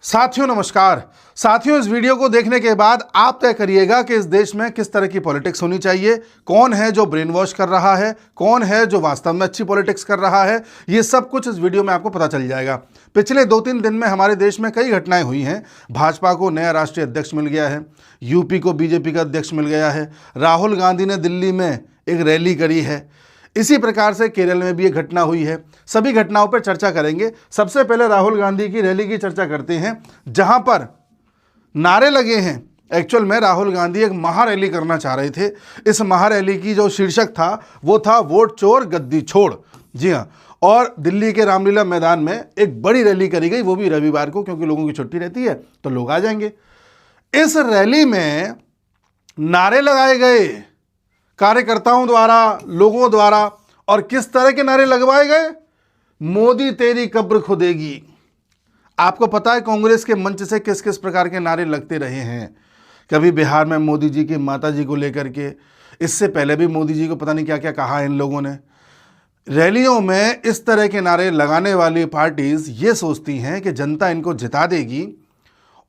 साथियों नमस्कार। साथियों, इस वीडियो को देखने के बाद आप तय करिएगा कि इस देश में किस तरह की पॉलिटिक्स होनी चाहिए, कौन है जो ब्रेन वॉश कर रहा है, कौन है जो वास्तव में अच्छी पॉलिटिक्स कर रहा है। ये सब कुछ इस वीडियो में आपको पता चल जाएगा। पिछले 2-3 दिन में हमारे देश में कई घटनाएं हुई हैं। भाजपा को नया राष्ट्रीय अध्यक्ष मिल गया है, यूपी को बीजेपी का अध्यक्ष मिल गया है, राहुल गांधी ने दिल्ली में एक रैली करी है, इसी प्रकार से केरल में भी एक घटना हुई है। सभी घटनाओं पर चर्चा करेंगे। सबसे पहले राहुल गांधी की रैली की चर्चा करते हैं, जहां पर नारे लगे हैं। एक्चुअल में राहुल गांधी एक महारैली करना चाह रहे थे। इस महारैली की जो शीर्षक था वो था वोट चोर गद्दी छोड़। जी हाँ, और दिल्ली के रामलीला मैदान में एक बड़ी रैली करी गई, वो भी रविवार को, क्योंकि लोगों की छुट्टी रहती है तो लोग आ जाएंगे। इस रैली में नारे लगाए गए कार्यकर्ताओं द्वारा, लोगों द्वारा, और किस तरह के नारे लगवाए गए? मोदी तेरी कब्र खुदेगी। आपको पता है कांग्रेस के मंच से किस किस प्रकार के नारे लगते रहे हैं। कभी बिहार में मोदी जी की माता जी को लेकर के, इससे पहले भी मोदी जी को पता नहीं क्या क्या कहा है इन लोगों ने। रैलियों में इस तरह के नारे लगाने वाली पार्टीज ये सोचती हैं कि जनता इनको जिता देगी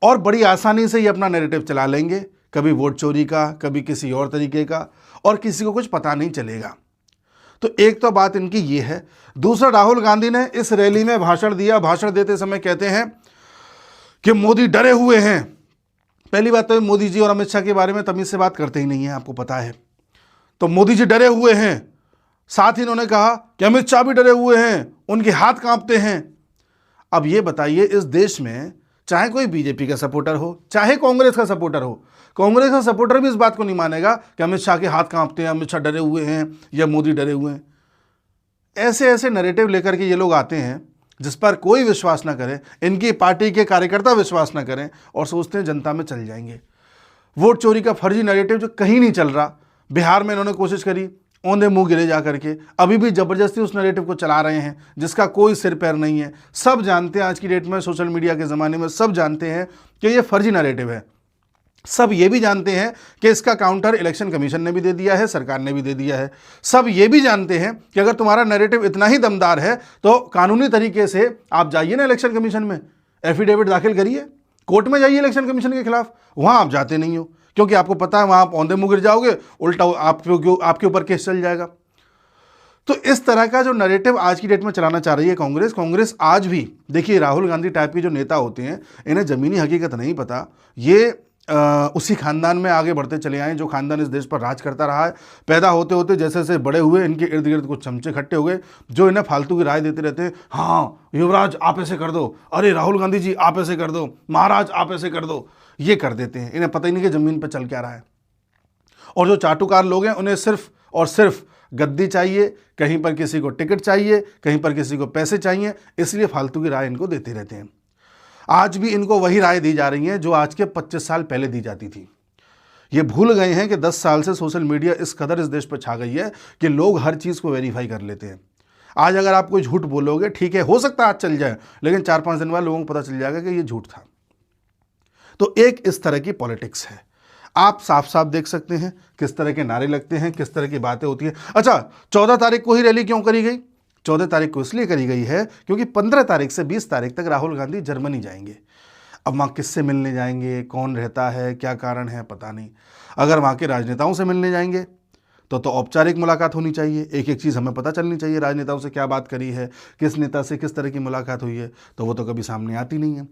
और बड़ी आसानी से ये अपना नैरेटिव चला लेंगे, कभी वोट चोरी का, कभी किसी और तरीके का, और किसी को कुछ पता नहीं चलेगा। तो एक तो बात इनकी ये है। दूसरा, राहुल गांधी ने इस रैली में भाषण दिया। भाषण देते समय कहते हैं कि मोदी डरे हुए हैं। पहली बात तो मोदी जी और अमित शाह के बारे में तमीज से बात करते ही नहीं है, आपको पता है। तो मोदी जी डरे हुए हैं। साथ ही इन्होंने कहा कि अमित शाह भी डरे हुए हैं, उनके हाथ कांपते हैं। अब ये बताइए, इस देश में चाहे कोई बीजेपी का सपोर्टर हो, चाहे कांग्रेस का सपोर्टर हो, कांग्रेस का सपोर्टर भी इस बात को नहीं मानेगा कि अमित शाह के हाथ कांपते हैं, अमित शाह डरे हुए हैं या मोदी डरे हुए हैं। ऐसे ऐसे नैरेटिव लेकर के ये लोग आते हैं जिस पर कोई विश्वास ना करे, इनकी पार्टी के कार्यकर्ता विश्वास ना करें, और सोचते हैं जनता में चल जाएंगे। वोट चोरी का फर्जी नैरेटिव जो कहीं नहीं चल रहा। बिहार में इन्होंने कोशिश करी, औंधे मुंह गिरे जा करके, अभी भी जबरदस्ती उस नैरेटिव को चला रहे हैं जिसका कोई सिर पैर नहीं है। सब जानते हैं, आज की डेट में सोशल मीडिया के ज़माने में सब जानते हैं कि ये फर्जी नैरेटिव है। सब ये भी जानते हैं कि इसका काउंटर इलेक्शन कमीशन ने भी दे दिया है, सरकार ने भी दे दिया है। सब ये भी जानते हैं कि अगर तुम्हारा नैरेटिव इतना ही दमदार है तो कानूनी तरीके से आप जाइए ना इलेक्शन कमीशन में, एफिडेविट दाखिल करिए, कोर्ट में जाइए इलेक्शन कमीशन के खिलाफ। वहाँ आप जाते नहीं हो क्योंकि आपको पता है वहाँ आप औंधे मुंह गिर जाओगे, उल्टा आपके ऊपर केस चल जाएगा। तो इस तरह का जो नैरेटिव आज की डेट में चलाना चाह रही है कांग्रेस आज भी, देखिए राहुल गांधी टाइप के जो नेता होते हैं, इन्हें ज़मीनी हकीकत नहीं पता। ये उसी खानदान में आगे बढ़ते चले आए जो खानदान इस देश पर राज करता रहा है। पैदा होते होते जैसे जैसे बड़े हुए, इनके इर्द गिर्द कुछ चमचे इकट्ठे हो गए जो इन्हें फालतू की राय देते रहते हैं। हाँ युवराज आप ऐसे कर दो, अरे राहुल गांधी जी आप ऐसे कर दो, महाराज आप ऐसे कर दो, ये कर देते हैं। इन्हें पता ही नहीं कि ज़मीन पर चल क्या रहा है। और जो चाटुकार लोग हैं उन्हें सिर्फ और सिर्फ गद्दी चाहिए, कहीं पर किसी को टिकट चाहिए, कहीं पर किसी को पैसे चाहिए, इसलिए फालतू की राय इनको देते रहते हैं। आज भी इनको वही राय दी जा रही है जो आज के 25 साल पहले दी जाती थी। ये भूल गए हैं कि 10 साल से सोशल मीडिया इस कदर इस देश पर छा गई है कि लोग हर चीज़ को वेरीफाई कर लेते हैं। आज अगर आप कोई झूठ बोलोगे, ठीक है हो सकता है आज चल जाए, लेकिन 4-5 दिन बाद लोगों को पता चल जाएगा कि ये झूठ था। तो एक इस तरह की पॉलिटिक्स है। आप साफ साफ देख सकते हैं किस तरह के नारे लगते हैं, किस तरह की बातें होती हैं। अच्छा, 14 तारीख को ही रैली क्यों करी गई? 14 तारीख को इसलिए करी गई है क्योंकि 15 तारीख से 20 तारीख तक राहुल गांधी जर्मनी जाएंगे। अब वहाँ किससे मिलने जाएंगे, कौन रहता है, क्या कारण है, पता नहीं। अगर वहाँ के राजनेताओं से मिलने जाएंगे तो औपचारिक मुलाकात होनी चाहिए। एक एक चीज़ हमें पता चलनी चाहिए, राजनेताओं से क्या बात करी है, किस नेता से किस तरह की मुलाकात हुई है, तो वो तो कभी सामने आती नहीं है।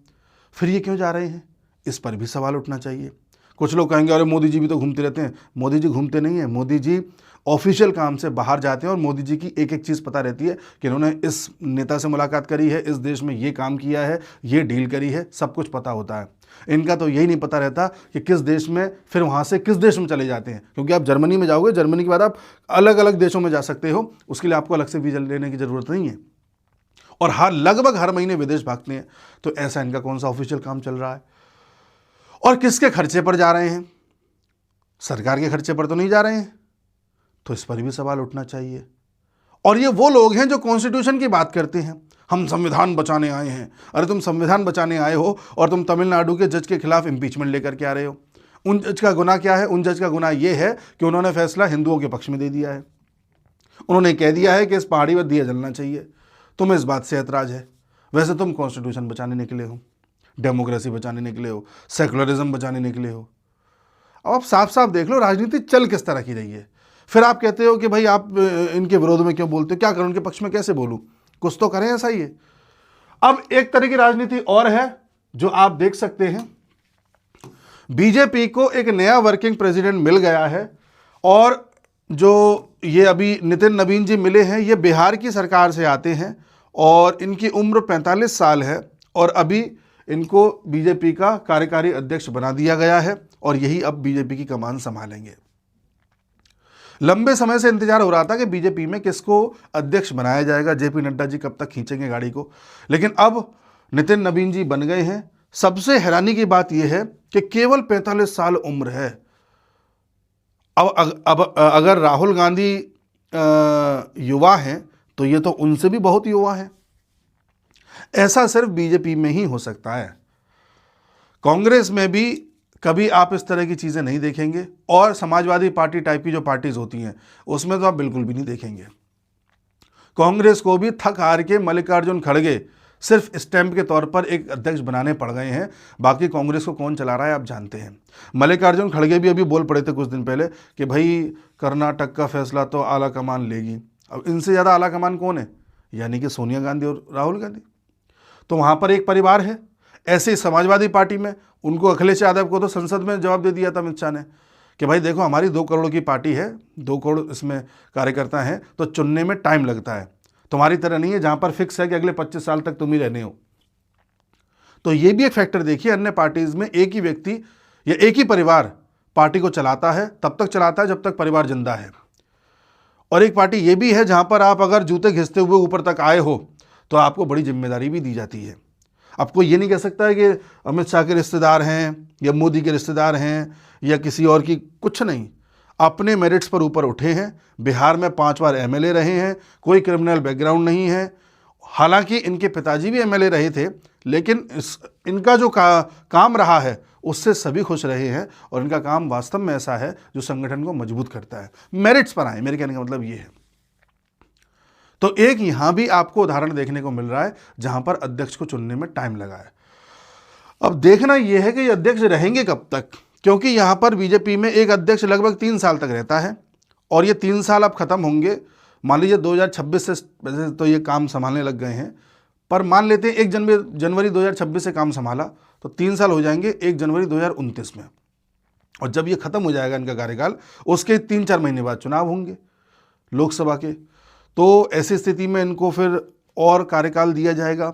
फिर ये क्यों जा रहे हैं, इस पर भी सवाल उठना चाहिए। कुछ लोग कहेंगे अरे मोदी जी भी तो घूमते रहते हैं। मोदी जी घूमते नहीं हैं, मोदी जी ऑफिशियल काम से बाहर जाते हैं और मोदी जी की एक एक चीज़ पता रहती है कि इन्होंने इस नेता से मुलाकात करी है, इस देश में ये काम किया है, ये डील करी है, सब कुछ पता होता है। इनका तो यही नहीं पता रहता कि किस देश में, फिर वहाँ से किस देश में चले जाते हैं। क्योंकि आप जर्मनी में जाओगे, जर्मनी के बाद आप अलग अलग देशों में जा सकते हो, उसके लिए आपको अलग से वीज़ा लेने की ज़रूरत नहीं है। और लगभग हर महीने विदेश भागते हैं। तो ऐसा इनका कौन सा ऑफिशियल काम चल रहा है? और किसके खर्चे पर जा रहे हैं? सरकार के खर्चे पर तो नहीं जा रहे हैं। तो इस पर भी सवाल उठना चाहिए। और ये वो लोग हैं जो कॉन्स्टिट्यूशन की बात करते हैं, हम संविधान बचाने आए हैं। अरे तुम संविधान बचाने आए हो और तुम तमिलनाडु के जज के खिलाफ इम्पीचमेंट लेकर के आ रहे हो। उन जज का गुनाह क्या है? उन जज का गुनाह ये है कि उन्होंने फैसला हिंदुओं के पक्ष में दे दिया है। उन्होंने कह दिया है कि इस पहाड़ी पर दिया जलना चाहिए। तुम्हें इस बात से ऐतराज़ है, वैसे तुम कॉन्स्टिट्यूशन बचाने निकले हो। डेमोक्रेसी बचाने निकले हो, सेकुलरिज्म बचाने निकले हो। अब आप साफ साफ देख लो राजनीति चल किस तरह की रही है। फिर आप कहते हो कि भाई आप इनके विरोध में क्यों बोलते हो, क्या करूं, उनके पक्ष में कैसे बोलूं, कुछ तो करें, ऐसा ही है। अब एक तरह की राजनीति और है जो आप देख सकते हैं, बीजेपी को एक नया वर्किंग प्रेसिडेंट मिल गया है, और जो ये अभी नितिन नवीन जी मिले हैं, ये बिहार की सरकार से आते हैं और इनकी उम्र 45 साल है, और अभी इनको बीजेपी का कार्यकारी अध्यक्ष बना दिया गया है, और यही अब बीजेपी की कमान संभालेंगे। लंबे समय से इंतजार हो रहा था कि बीजेपी में किसको अध्यक्ष बनाया जाएगा, जेपी नड्डा जी कब तक खींचेंगे गाड़ी को, लेकिन अब नितिन नवीन जी बन गए हैं। सबसे हैरानी की बात यह है कि केवल 45 साल उम्र है। अब अगर राहुल गांधी युवा हैं तो ये तो उनसे भी बहुत युवा हैं। ऐसा सिर्फ बीजेपी में ही हो सकता है, कांग्रेस में भी कभी आप इस तरह की चीज़ें नहीं देखेंगे, और समाजवादी पार्टी टाइप की जो पार्टीज होती हैं उसमें तो आप बिल्कुल भी नहीं देखेंगे। कांग्रेस को भी थक हार के मल्लिकार्जुन खड़गे सिर्फ स्टैंप के तौर पर एक अध्यक्ष बनाने पड़ गए हैं। बाकी कांग्रेस को कौन चला रहा है आप जानते हैं। मल्लिकार्जुन खड़गे भी अभी बोल पड़े थे कुछ दिन पहले कि भाई कर्नाटक का फैसला तो आला कमान लेगी। अब इनसे ज़्यादा आला कमान कौन है, यानी कि सोनिया गांधी और राहुल गांधी। तो वहाँ पर एक परिवार है। ऐसे ही समाजवादी पार्टी में उनको अखिलेश यादव को तो संसद में जवाब दे दिया था अमित शाह ने कि भाई देखो हमारी 2 करोड़ की पार्टी है, 2 करोड़ इसमें कार्यकर्ता हैं, तो चुनने में टाइम लगता है, तुम्हारी तरह नहीं है जहाँ पर फिक्स है कि अगले 25 साल तक तुम ही रहने हो। तो ये भी एक फैक्टर देखिए, अन्य पार्टीज में एक ही व्यक्ति या एक ही परिवार पार्टी को चलाता है, तब तक चलाता है जब तक परिवार जिंदा है। और एक पार्टी ये भी है जहाँ पर आप अगर जूते घिसते हुए ऊपर तक आए हो तो आपको बड़ी जिम्मेदारी भी दी जाती है। आपको ये नहीं कह सकता है कि अमित शाह के रिश्तेदार हैं या मोदी के रिश्तेदार हैं या किसी और की, कुछ नहीं, अपने मेरिट्स पर ऊपर उठे हैं। बिहार में 5 बार एमएलए रहे हैं, कोई क्रिमिनल बैकग्राउंड नहीं है। हालांकि इनके पिताजी भी एमएलए रहे थे, लेकिन इनका जो काम रहा है उससे सभी खुश रहे हैं, और इनका काम वास्तव में ऐसा है जो संगठन को मजबूत करता है। मेरिट्स पर आए, मेरे कहने का मतलब ये है। तो एक यहां भी आपको उदाहरण देखने को मिल रहा है जहां पर अध्यक्ष को चुनने में टाइम लगा है। अब देखना यह है कि ये अध्यक्ष रहेंगे कब तक, क्योंकि यहां पर बीजेपी में एक अध्यक्ष लगभग 3 साल तक रहता है, और ये 3 साल अब खत्म होंगे। मान लीजिए 2026 से वैसे तो ये काम संभालने लग गए हैं, पर मान लेते हैं 1 जनवरी 2026 से काम संभाला तो 3 साल हो जाएंगे 1 जनवरी 2029 में। और जब ये खत्म हो जाएगा इनका कार्यकाल, उसके 3-4 महीने बाद चुनाव होंगे लोकसभा के। तो ऐसी स्थिति में इनको फिर और कार्यकाल दिया जाएगा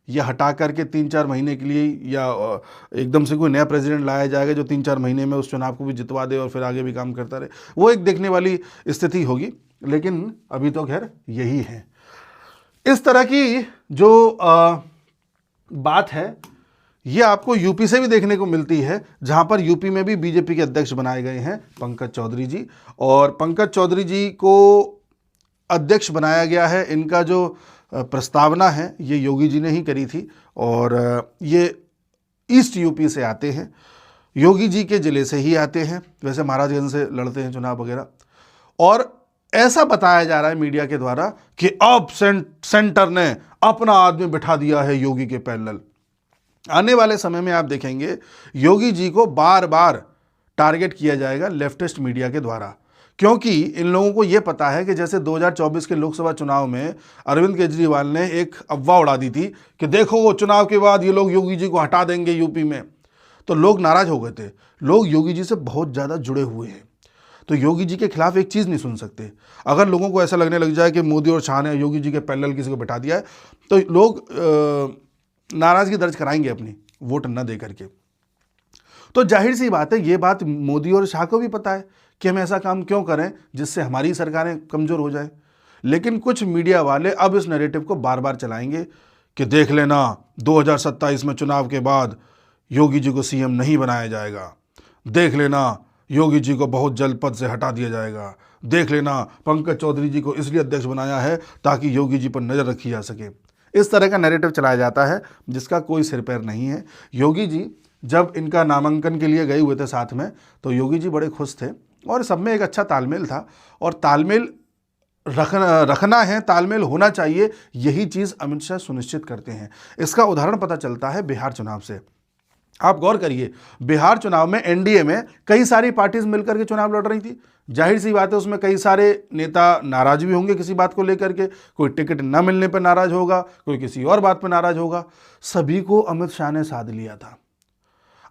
या हटा करके 3-4 महीने के लिए, या एकदम से कोई नया प्रेसिडेंट लाया जाएगा जो 3-4 महीने में उस चुनाव को भी जितवा दे और फिर आगे भी काम करता रहे। वो एक देखने वाली स्थिति होगी, लेकिन अभी तो खैर यही है। इस तरह की जो बात है ये आपको यूपी से भी देखने को मिलती है, जहां पर यूपी में भी बीजेपी के अध्यक्ष बनाए गए हैं पंकज चौधरी जी, और पंकज चौधरी जी को अध्यक्ष बनाया गया है। इनका जो प्रस्तावना है ये योगी जी ने ही करी थी, और ये ईस्ट यूपी से आते हैं, योगी जी के ज़िले से ही आते हैं। वैसे महाराजगंज से लड़ते हैं चुनाव वगैरह, और ऐसा बताया जा रहा है मीडिया के द्वारा कि अब सेंटर ने अपना आदमी बिठा दिया है योगी के पैरेलल। आने वाले समय में आप देखेंगे योगी जी को बार बार टारगेट किया जाएगा लेफ्टिस्ट मीडिया के द्वारा, क्योंकि इन लोगों को यह पता है कि जैसे 2024 के लोकसभा चुनाव में अरविंद केजरीवाल ने एक अफवाह उड़ा दी थी कि देखो वो चुनाव के बाद ये लोग योगी जी को हटा देंगे यूपी में, तो लोग नाराज हो गए थे। लोग योगी जी से बहुत ज़्यादा जुड़े हुए हैं, तो योगी जी के खिलाफ एक चीज़ नहीं सुन सकते। अगर लोगों को ऐसा लगने लग जाए कि मोदी और शाह ने योगी जी के पैरेलल किसी को बिठा दिया है, तो लोग नाराज़गी दर्ज कराएंगे अपनी वोट न दे करके। तो जाहिर सी बात है, ये बात मोदी और शाह को भी पता है कि हम ऐसा काम क्यों करें जिससे हमारी सरकारें कमज़ोर हो जाए। लेकिन कुछ मीडिया वाले अब इस नैरेटिव को बार बार चलाएंगे कि देख लेना 2027 में चुनाव के बाद योगी जी को सीएम नहीं बनाया जाएगा, देख लेना योगी जी को बहुत जल्द पद से हटा दिया जाएगा, देख लेना पंकज चौधरी जी को इसलिए अध्यक्ष बनाया है ताकि योगी जी पर नज़र रखी जा सके। इस तरह का नैरेटिव चलाया जाता है जिसका कोई सिर पैर नहीं है। योगी जी जब इनका नामांकन के लिए गए हुए थे साथ में, तो योगी जी बड़े खुश थे और सब में एक अच्छा तालमेल था, और तालमेल रखना है, तालमेल होना चाहिए, यही चीज़ अमित शाह सुनिश्चित करते हैं। इसका उदाहरण पता चलता है बिहार चुनाव से। आप गौर करिए, बिहार चुनाव में एनडीए में कई सारी पार्टीज मिलकर के चुनाव लड़ रही थी। जाहिर सी बात है उसमें कई सारे नेता नाराज भी होंगे किसी बात को लेकर के, कोई टिकट न मिलने पर नाराज होगा, कोई किसी और बात पर नाराज होगा। सभी को अमित शाह ने साध लिया था।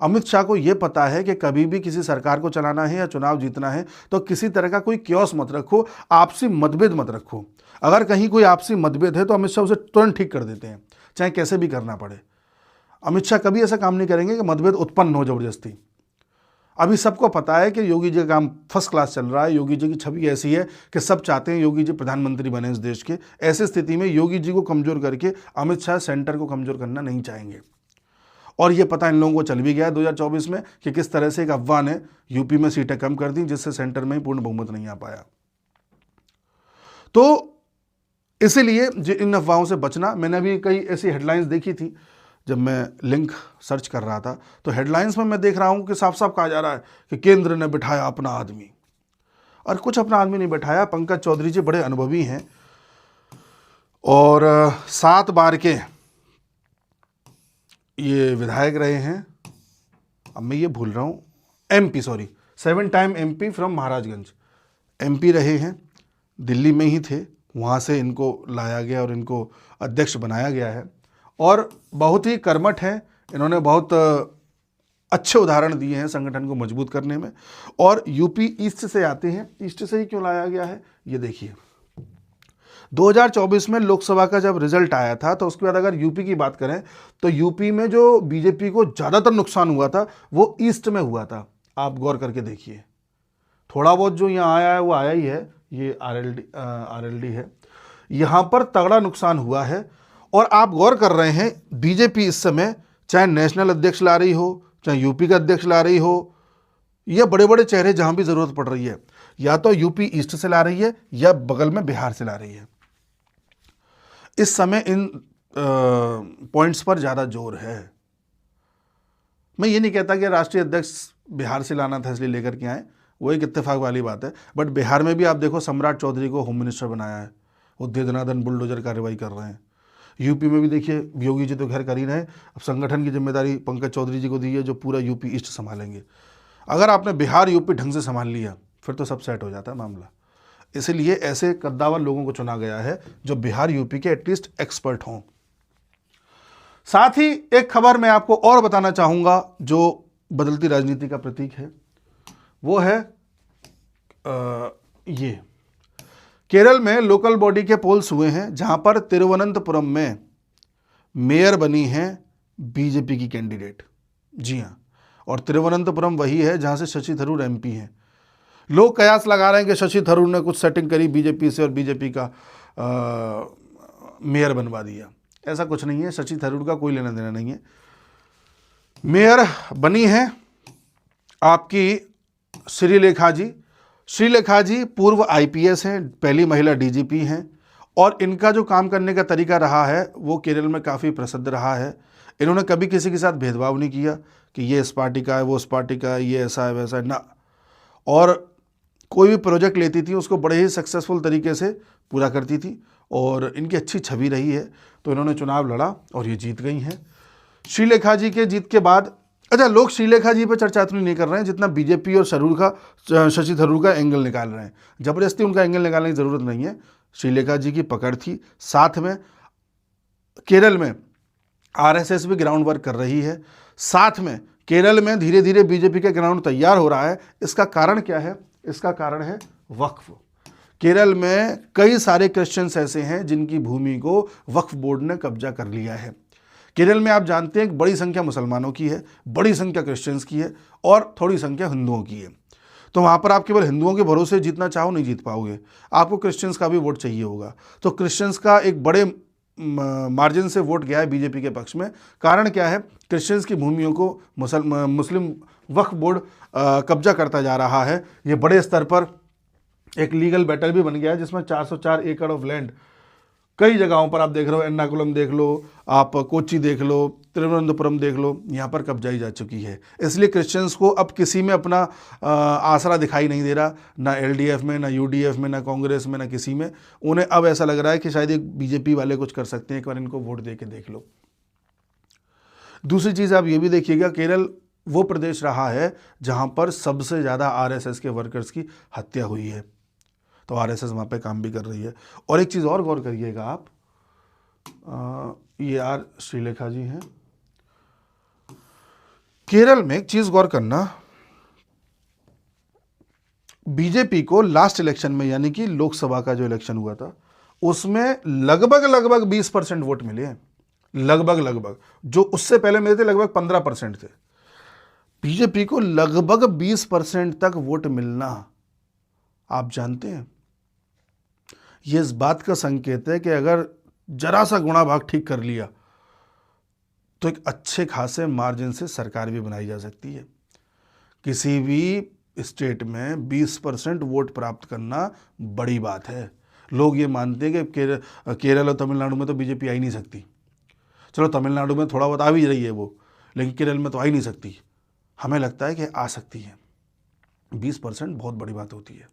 अमित शाह को यह पता है कि कभी भी किसी सरकार को चलाना है या चुनाव जीतना है तो किसी तरह का कोई क्योस मत रखो, आपसी मतभेद मत रखो। अगर कहीं कोई आपसी मतभेद है तो अमित शाह उसे तुरंत ठीक कर देते हैं, चाहे कैसे भी करना पड़े। अमित शाह कभी ऐसा काम नहीं करेंगे कि मतभेद उत्पन्न हो जबरदस्ती। अभी सबको पता है कि योगी जी का काम फर्स्ट क्लास चल रहा है। योगी जी की छवि ऐसी है कि सब चाहते हैं योगी जी प्रधानमंत्री बने इस देश के। ऐसी स्थिति में योगी जी को कमजोर करके अमित शाह सेंटर को कमजोर करना नहीं चाहेंगे। और ये पता इन लोगों को चल भी गया 2024 में कि किस तरह से एक अफवाह ने यूपी में सीटें कम कर दी, जिससे सेंटर में ही पूर्ण बहुमत नहीं आ पाया। तो इसीलिए इन अफवाहों से बचना। मैंने अभी कई ऐसी हेडलाइंस देखी थी जब मैं लिंक सर्च कर रहा था, तो हेडलाइंस में मैं देख रहा हूं कि साफ साफ कहा जा रहा है कि केंद्र ने बिठाया अपना आदमी, और कुछ अपना आदमी नहीं बिठाया। पंकज चौधरी जी बड़े अनुभवी हैं और 7 बार के ये विधायक रहे हैं। अब मैं ये भूल रहा हूँ, MP, sorry, 7 time MP from Maharajganj, MP रहे हैं, दिल्ली में ही थे, वहाँ से इनको लाया गया और इनको अध्यक्ष बनाया गया है। और बहुत ही कर्मठ हैं, इन्होंने बहुत अच्छे उदाहरण दिए हैं संगठन को मजबूत करने में। और यूपी ईस्ट से आते हैं। ईस्ट से ही क्यों लाया गया है ये देखिए। 2024 में लोकसभा का जब रिजल्ट आया था तो उसके बाद अगर यूपी की बात करें तो यूपी में जो बीजेपी को ज़्यादातर नुकसान हुआ था वो ईस्ट में हुआ था। आप गौर करके देखिए, थोड़ा बहुत जो यहाँ आया है वो आया ही है, ये आरएलडी है, यहाँ पर तगड़ा नुकसान हुआ है। और आप गौर कर रहे हैं बीजेपी इस समय चाहे नेशनल अध्यक्ष ला रही हो, चाहे यूपी का अध्यक्ष ला रही हो, या बड़े बड़े चेहरे जहां भी जरूरत पड़ रही है, या तो यूपी ईस्ट से ला रही है या बगल में बिहार से ला रही है। इस समय इन पॉइंट्स पर ज़्यादा जोर है। मैं ये नहीं कहता कि राष्ट्रीय अध्यक्ष बिहार से लाना था इसलिए लेकर के आए, वो एक इत्तेफाक वाली बात है। बट बिहार में भी आप देखो सम्राट चौधरी को होम मिनिस्टर बनाया है, वो दे-दनादन बुलडोजर कार्रवाई कर रहे हैं। यूपी में भी देखिए, योगी जी तो खैर कर ही रहे, अब संगठन की जिम्मेदारी पंकज चौधरी जी को दी है जो पूरा यूपी ईस्ट संभालेंगे। अगर आपने बिहार यूपी ढंग से संभाल लिया फिर तो सब सेट हो जाता है मामला। इसीलिए ऐसे कद्दावर लोगों को चुना गया है जो बिहार यूपी के एटलीस्ट एक्सपर्ट हों। साथ ही एक खबर मैं आपको और बताना चाहूँगा जो बदलती राजनीति का प्रतीक है, वो है ये केरल में लोकल बॉडी के पोल्स हुए हैं जहां पर तिरुवनंतपुरम में मेयर बनी है बीजेपी की कैंडिडेट। जी हां, और तिरुवनंतपुरम वही है जहां से शशि थरूर एमपी हैं। लोग कयास लगा रहे हैं कि शशि थरूर ने कुछ सेटिंग करी बीजेपी से और बीजेपी का मेयर बनवा दिया। ऐसा कुछ नहीं है, शशि थरूर का कोई लेना देना नहीं है। मेयर बनी है आपकी श्रीलेखा जी। श्रीलेखा जी पूर्व आईपीएस हैं, पहली महिला डीजीपी हैं, और इनका जो काम करने का तरीका रहा है वो केरल में काफ़ी प्रसिद्ध रहा है। इन्होंने कभी किसी के साथ भेदभाव नहीं किया कि ये इस पार्टी का है, वो उस पार्टी का है, ये ऐसा है वैसा है ना। और कोई भी प्रोजेक्ट लेती थी उसको बड़े ही सक्सेसफुल तरीके से पूरा करती थी, और इनकी अच्छी छवि रही है। तो इन्होंने चुनाव लड़ा और ये जीत गई हैं। श्रीलेखा जी के जीत के बाद, अच्छा, लोग श्रीलेखा जी पर चर्चा इतनी नहीं कर रहे हैं जितना बीजेपी और शशि थरूर का एंगल निकाल रहे हैं। जबरदस्ती उनका एंगल निकालने की ज़रूरत नहीं है। श्रीलेखा जी की पकड़ थी, साथ में केरल में आरएसएस भी ग्राउंड वर्क कर रही है, साथ में केरल में धीरे धीरे बीजेपी का ग्राउंड तैयार हो रहा है। इसका कारण क्या है? इसका कारण है वक्फ। केरल में कई सारे क्रिश्चियंस ऐसे हैं जिनकी भूमि को वक्फ बोर्ड ने कब्जा कर लिया है। केरल में आप जानते हैं कि बड़ी संख्या मुसलमानों की है, बड़ी संख्या क्रिश्चियंस की है और थोड़ी संख्या हिंदुओं की है। तो वहाँ पर आप केवल हिंदुओं के भरोसे जीतना चाहो नहीं जीत पाओगे, आपको क्रिश्चियंस का भी वोट चाहिए होगा। तो क्रिश्चियंस का एक बड़े मार्जिन से वोट गया है बीजेपी के पक्ष में। कारण क्या है? क्रिश्चियंस की भूमियों को मुस्लिम वक्फ बोर्ड कब्जा करता जा रहा है। ये बड़े स्तर पर एक लीगल बैटल भी बन गया है जिसमें 404 एकड़ ऑफ लैंड कई जगहों पर आप देख रहे हो, एर्नाकुलम देख लो, आप कोच्चि देख लो, तिरुवनंतपुरम देख लो, यहाँ पर कब्जाई जा चुकी है। इसलिए क्रिश्चियंस को अब किसी में अपना आसरा दिखाई नहीं दे रहा, ना एलडीएफ में, ना यूडीएफ में, ना कांग्रेस में, ना किसी में। उन्हें अब ऐसा लग रहा है कि शायद ये बीजेपी वाले कुछ कर सकते हैं, एक बार इनको वोट दे के देख लो। दूसरी चीज़ आप ये भी देखिएगा, केरल वो प्रदेश रहा है जहाँ पर सबसे ज़्यादा आरएसएस के वर्कर्स की हत्या हुई है, तो आरएसएस वहाँ पे काम भी कर रही है। और एक चीज़ और गौर करिएगा आप, ये आर श्रीलेखा जी हैं, केरल में एक चीज़ गौर करना, बीजेपी को लास्ट इलेक्शन में, यानी कि लोकसभा का जो इलेक्शन हुआ था, उसमें लगभग 20% वोट मिले हैं, लगभग जो उससे पहले मिले थे लगभग 15% थे। बीजेपी को लगभग 20% तक वोट मिलना, आप जानते हैं, यह इस बात का संकेत है कि अगर जरा सा गुणा भाग ठीक कर लिया तो एक अच्छे खासे मार्जिन से सरकार भी बनाई जा सकती है। किसी भी स्टेट में 20% वोट प्राप्त करना बड़ी बात है। लोग ये मानते हैं कि केरल और तमिलनाडु में तो बीजेपी आ ही नहीं सकती। चलो तमिलनाडु में थोड़ा बहुत आ भी रही है वो, लेकिन केरल में तो आ ही नहीं सकती। हमें लगता है कि आ सकती है। 20% बहुत बड़ी बात होती है,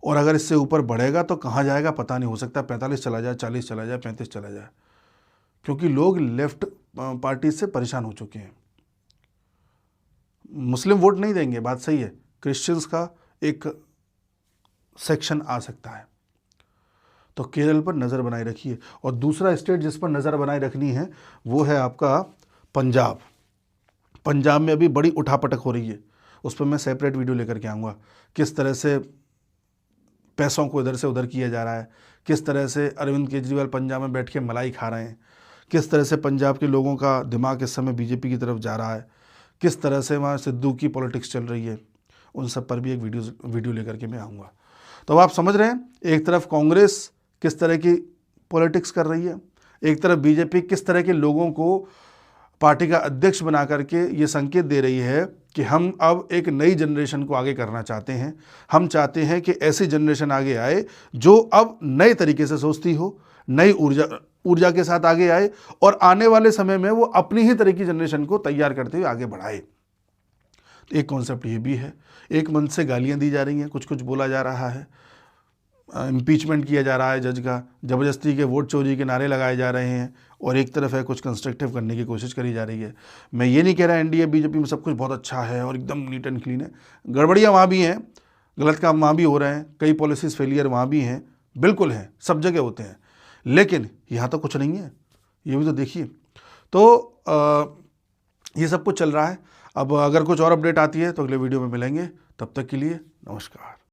और अगर इससे ऊपर बढ़ेगा तो कहाँ जाएगा पता नहीं, हो सकता है 45 चला जाए, 40 चला जाए, 35 चला जाए, क्योंकि लोग लेफ्ट पार्टी से परेशान हो चुके हैं। मुस्लिम वोट नहीं देंगे, बात सही है, क्रिश्चियंस का एक सेक्शन आ सकता है। तो केरल पर नज़र बनाए रखिए। और दूसरा स्टेट जिस पर नज़र बनाए रखनी है वो है आपका पंजाब। पंजाब में अभी बड़ी उठापटक हो रही है, उस पर मैं सेपरेट वीडियो लेकर के आऊँगा। किस तरह से पैसों को इधर से उधर किया जा रहा है, किस तरह से अरविंद केजरीवाल पंजाब में बैठ के मलाई खा रहे हैं, किस तरह से पंजाब के लोगों का दिमाग इस समय बीजेपी की तरफ जा रहा है, किस तरह से वहाँ सिद्धू की पॉलिटिक्स चल रही है, उन सब पर भी एक वीडियो लेकर के मैं आऊँगा। तो अब आप समझ रहे हैं, एक तरफ कांग्रेस किस तरह की पॉलिटिक्स कर रही है, एक तरफ बीजेपी किस तरह के लोगों को पार्टी का अध्यक्ष बना करके ये संकेत दे रही है कि हम अब एक नई जनरेशन को आगे करना चाहते हैं। हम चाहते हैं कि ऐसी जनरेशन आगे आए जो अब नए तरीके से सोचती हो, नई ऊर्जा के साथ आगे आए, और आने वाले समय में वो अपनी ही तरह की जनरेशन को तैयार करते हुए आगे बढ़ाए। एक कॉन्सेप्ट ये भी है। एक मंच से गालियाँ दी जा रही हैं, कुछ कुछ बोला जा रहा है, इम्पीचमेंट किया जा रहा है जज का, ज़बरदस्ती के वोट चोरी के नारे लगाए जा रहे हैं, और एक तरफ है कुछ कंस्ट्रक्टिव करने की कोशिश करी जा रही है। मैं ये नहीं कह रहा एनडीए बीजेपी में सब कुछ बहुत अच्छा है और एकदम नीट एंड क्लीन है, गड़बड़ियाँ वहाँ भी हैं, गलत काम वहाँ भी हो रहे हैं, कई पॉलिसीज़ फेलियर वहाँ भी हैं, बिल्कुल हैं, सब जगह होते हैं, लेकिन यहाँ तो कुछ नहीं है, ये भी तो देखिए। तो ये सब कुछ चल रहा है। अब अगर कुछ और अपडेट आती है तो अगले वीडियो में मिलेंगे, तब तक के लिए नमस्कार।